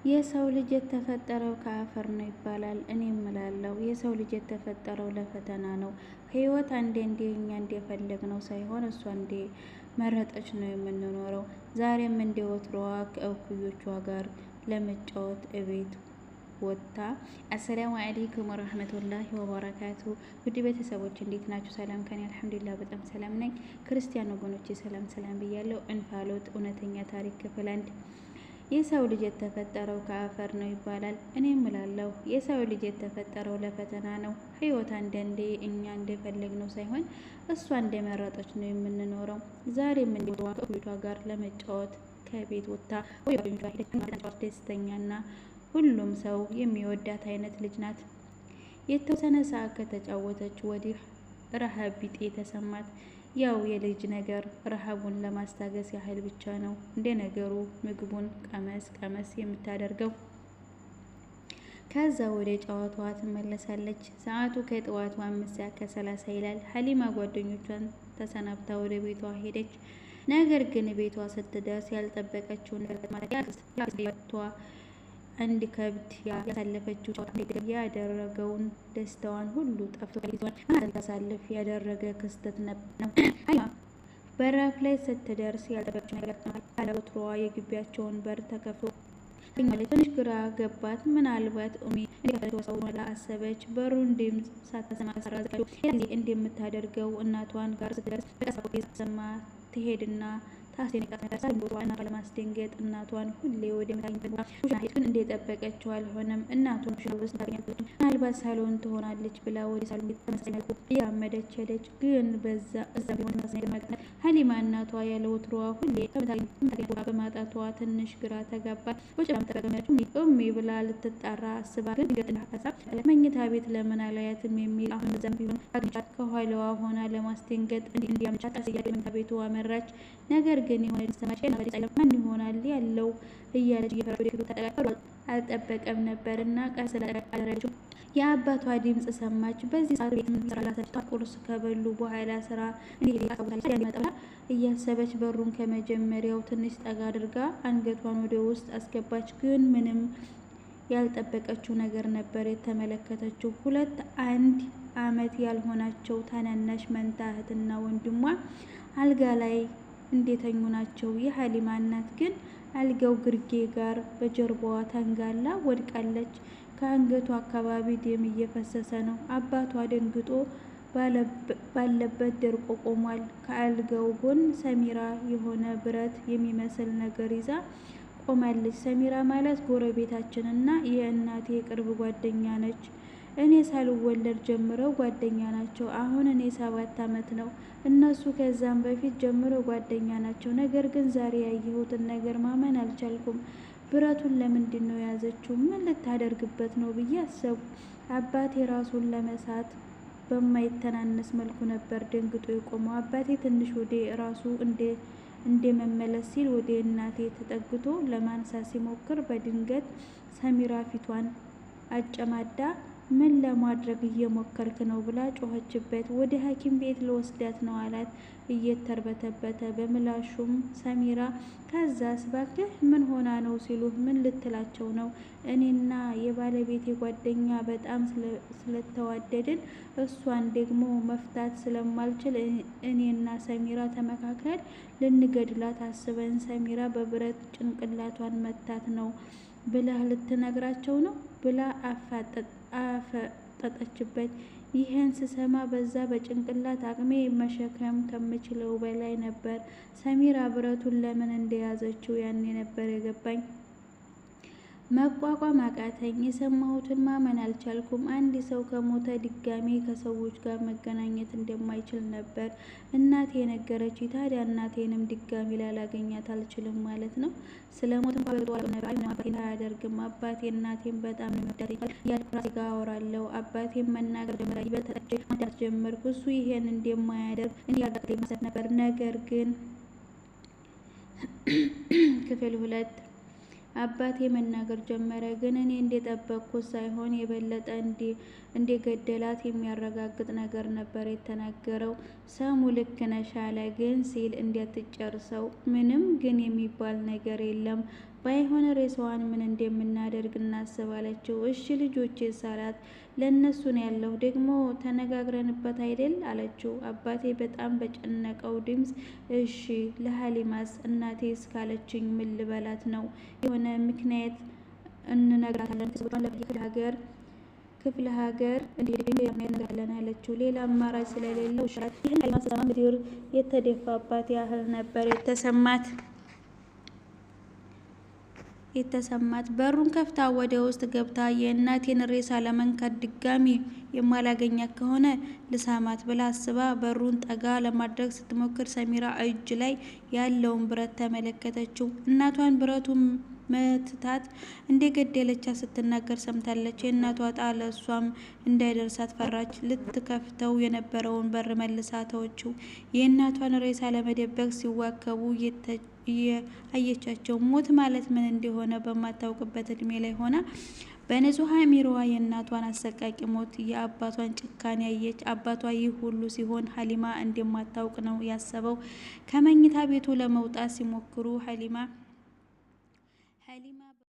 የሰው ልጅ የተፈጠረው ከአፈር ነው ይባላል። እኔም እላለሁ የሰው ልጅ የተፈጠረው ለፈተና ነው። ህይወት አንዴ እኛ እንደፈለግነው ሳይሆን እሷ እንደ መረጠች ነው የምንኖረው። ዛሬም እንደ ወትሮዋ ከእኩዮቿ ጋር ለመጫወት እቤት ወጥታ። አሰላሙ አለይኩም ወራህመቱላሂ ወበረካቱ። ውድ ቤተሰቦች እንዴት ናችሁ? ሰላም ከኔ አልሐምዱሊላህ በጣም ሰላም ነኝ። ክርስቲያን ወገኖቼ ሰላም ብያለሁ። እንፋሎት እውነተኛ ታሪክ ክፍል 1። የሰው ልጅ የተፈጠረው ከአፈር ነው ይባላል። እኔም እላለሁ የሰው ልጅ የተፈጠረው ለፈተና ነው። ህይወት አንዳንዴ እኛ እንደፈለግነው ሳይሆን እሷ እንደመረጠች ነው የምንኖረው። ዛሬም እንደወትሮዋ ከእኩዮቿ ጋር ለመጫወት ከቤት ወጥታ ወደ ጓደኞቿ ሄደች። ደስተኛና ሁሉም ሰው የሚወዳት አይነት ልጅ ናት። የተወሰነ ሰዓት ከተጫወተች ወዲህ ረሃብ ቢጤ ተሰማት። ያው የልጅ ነገር ረሃቡን ለማስታገስ ያህል ብቻ ነው እንደ ነገሩ ምግቡን ቀመስ የምታደርገው። ከዛ ወደ ጨዋታዋ ትመለሳለች። ሰዓቱ ከጠዋቱ 5:30 ይላል። ሀሊማ ጓደኞቿን ተሰናብታ ወደ ቤቷ ሄደች። ነገር ግን ቤቷ ስትደርስ ያልጠበቀችውን ቤቷ አንድ ከብት ያሳለፈችው ጨዋታ ያደረገውን ደስታዋን ሁሉ ጠፍቶ ታሳልፍ ያደረገ ክስተት ነው። በራፍ ላይ ስትደርስ ያልጠበቀችው ነገር አለወትሮዋ የግቢያቸውን በር ተከፍቶ ትንሽ ግራ ገባት። ምናልባት እንደከፈተው ሰው ብላ አሰበች። በሩን ድምፅ ሳትሰማ ሰራዘችው። ጊዜ እንደምታደርገው እናቷን ጋር ስትደርስ በቀሳው የተሰማ ትሄድና ታስደነግጣት ነበር። እናቷን ለማስደንገጥ እናቷን ሁሌ ወደ መታኝበት ኩሽና ሄደች። ግን እንደጠበቀችው አልሆነም። እናቷን ኩሽና ውስጥ ታገኛለች። ምናልባት ሳሎን ትሆናለች ብላ ወደ ሳሎን በተመሳሳይ መልኩ እያራመደች ሄደች። ግን እዛ ቢሆን ተመሳሳይ ነገር መጣ። ሀሊማ እናቷ ያለ ወትሮዋ ሁሌ ከምታገኘው በማጣቷ ትንሽ ግራ ተጋባች። ውጭ ለምትጠቀመችው ኡሚ ብላ ልትጣራ አስባ ግን ገጥና ሀሳብ መኝታ ቤት ለምን አላያትም የሚል አሁን እዛም ቢሆን አግኝቻት ከኋላዋ ሆና ለማስደንገጥ እንዲያመቻት አስያለ መኝታ ቤቱ አመራች። ነገር ግን የሆነ ድምጽ ማን ይሆናል ያለው እያለች እየፈራች ወደ ክፍሉ ተጠጋች። አልጠበቀም ነበርና ቀስ አደረገችው። የአባቷ ድምጽ ሰማች። በዚህ ሰዓት ቤት ምን ሰራላታች? ቁርስ ከበሉ በኋላ ስራ እንዴት ያሳውታለች ያመጣላ እያሰበች በሩን ከመጀመሪያው ትንሽ ጠጋ አድርጋ አንገቷን ወደ ውስጥ አስገባች። ግን ምንም ያልጠበቀችው ነገር ነበር የተመለከተችው። 2 ዓመት ያልሆናቸው ታናናሽ መንታ እህትና ወንድሟ አልጋ ላይ እንደተኙ ናቸው። የሀሊማ እናት ግን አልጋው ግርጌ ጋር በጀርባዋ ተንጋላ ወድቃለች። ከአንገቷ አካባቢ ደም እየፈሰሰ ነው። አባቷ ደንግጦ ባለበት ደርቆ ቆሟል። ከአልጋው ጎን ሰሚራ የሆነ ብረት የሚመስል ነገር ይዛ ቆማለች። ሰሚራ ማለት ጎረቤታችንና የእናቴ የቅርብ ጓደኛ ነች። እኔ ሳልወለድ ጀምረው ጓደኛ ናቸው። አሁን እኔ 7 ዓመት ነው። እነሱ ከዛም በፊት ጀምረው ጓደኛ ናቸው። ነገር ግን ዛሬ ያየሁትን ነገር ማመን አልቻልኩም። ብረቱን ለምንድን ነው የያዘችው? ምን ልታደርግበት ነው ብዬ አሰቡ። አባቴ ራሱን ለመሳት በማይተናነስ መልኩ ነበር ደንግጦ የቆመው። አባቴ ትንሽ ወደ ራሱ እንደ መመለስ ሲል ወደ እናቴ ተጠግቶ ለማንሳት ሲሞክር በድንገት ሰሚራ ፊቷን አጨማዳ ምን ለማድረግ እየሞከርክ ነው ብላ ጮኸችበት። ወደ ሐኪም ቤት ልወስዳት ነው አላት እየተርበተበተ በምላሹም። ሰሚራ ከዛስ ባክህ ምን ሆና ነው ሲሉ ምን ልትላቸው ነው? እኔና የባለቤቴ ጓደኛ በጣም ስለተዋደድን እሷን ደግሞ መፍታት ስለማልችል እኔና ሰሚራ ተመካክረን ልንገድላት አስበን ሰሚራ በብረት ጭንቅላቷን መታት ነው ብላ ልትነግራቸው ነው ብላ አፈጠጠችበት። ይህን ስሰማ በዛ በጭንቅላት አቅሜ መሸከም ከምችለው በላይ ነበር። ሰሚራ ብረቱን ለምን እንደያዘችው ያኔ ነበር የገባኝ። መቋቋም አቃተኝ። የሰማሁትን ማመን አልቻልኩም። አንድ ሰው ከሞተ ድጋሜ ከሰዎች ጋር መገናኘት እንደማይችል ነበር እናቴ የነገረችኝ። ታዲያ እናቴንም ድጋሜ ላላገኛት አልችልም ማለት ነው? ስለሞት አባቴን አያደርግም። አባቴ እናቴን በጣም የሚወዳት እያልኩ ራሴ ጋር አወራለሁ። አባቴን መናገር ጀመርኩ። እሱ ይሄን እንደማያደርግ እንዲያደርግ ማሰብ ነበር። ነገር ግን ክፍል 2 አባቴ መናገር ጀመረ። ግን እኔ እንደጠበቅኩት ሳይሆን የበለጠ እንደገደላት የሚያረጋግጥ ነገር ነበር የተናገረው። ሰሙ ልክ ነሽ አለ። ግን ሲል እንዳትጨርሰው ምንም ግን የሚባል ነገር የለም። ባይሆን ሬሳዋን ምን እንደምናደርግ እናስብ አለችው። እሺ ልጆቼ ሳላት ለእነሱ ነው ያለው ደግሞ ተነጋግረንበት አይደል አለችው። አባቴ በጣም በጨነቀው ድምፅ እሺ ለሀሊማስ እናቴ እስካለችኝ ምን ልበላት ነው? የሆነ ምክንያት እንነግራታለን። ከሰቦቿን ክፍለ ሀገር እንዲሄድለን አለችው። ሌላ አማራጭ ስለሌለው ይሻላል። ይህን ሀሊማ ስትሰማ ምድር የተደፋባት ያህል ነበር የተሰማት። በሩን ከፍታ ወደ ውስጥ ገብታ የእናቴን ሬሳ ለመንካት ድጋሚ የማላገኛት ከሆነ ልሳማት ብላ አስባ በሩን ጠጋ ለማድረግ ስትሞክር ሰሚራ እጅ ላይ ያለውን ብረት ተመለከተችው። እናቷን ብረቱን መትታት እንደገደለቻት ስትናገር ሰምታለች። የእናቷ ጣለ እሷም እንዳይደርሳት ፈራች። ልትከፍተው የነበረውን በር መልሳ ተወችው። የእናቷን ሬሳ ለመደበቅ ሲዋከቡ አየቻቸው። ሞት ማለት ምን እንደሆነ በማታውቅበት እድሜ ላይ ሆና በንጹህ አእምሮዋ የእናቷን አሰቃቂ ሞት፣ የአባቷን ጭካኔ አየች። አባቷ ይህ ሁሉ ሲሆን ሀሊማ እንደማታውቅ ነው ያሰበው። ከመኝታ ቤቱ ለመውጣት ሲሞክሩ ሀሊማ